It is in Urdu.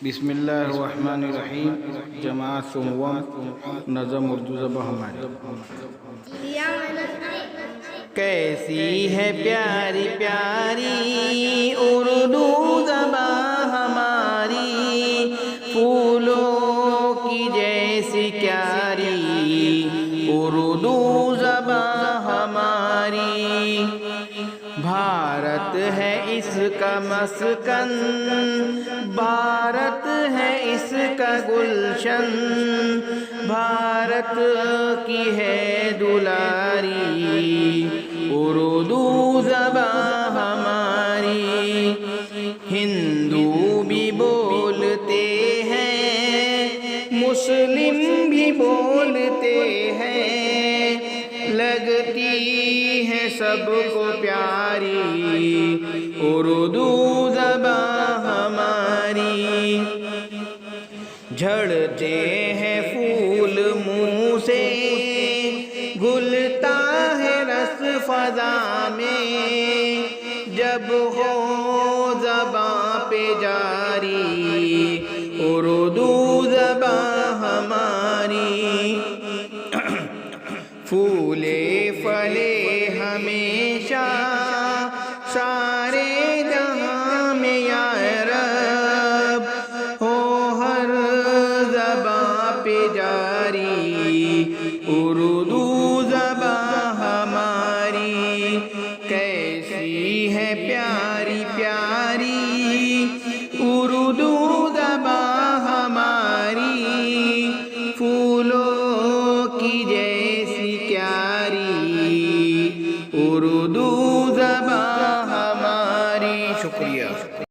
بسم اللہ الرحمن الرحیم۔ جماعت سوم نظم اردو زبان ہماری۔ کیسی ہے پیاری پیاری اردو زبان ہماری، پھولوں کی جیسی پیاری اردو زبان ہماری۔ بھارت ہے اس کا مسکن، بھارت ہے اس کا گلشن، بھارت کی ہے دلاری اردو زبان ہماری۔ ہندو بھی بولتے ہیں، مسلم بھی بولتے ہیں، لگتی ہے سب کو پیاری اردو زبان ہماری۔ جھڑتے ہیں پھول منہ سے، گھلتا ہے رس فضا میں، جب ہو زبان پہ جاری اردو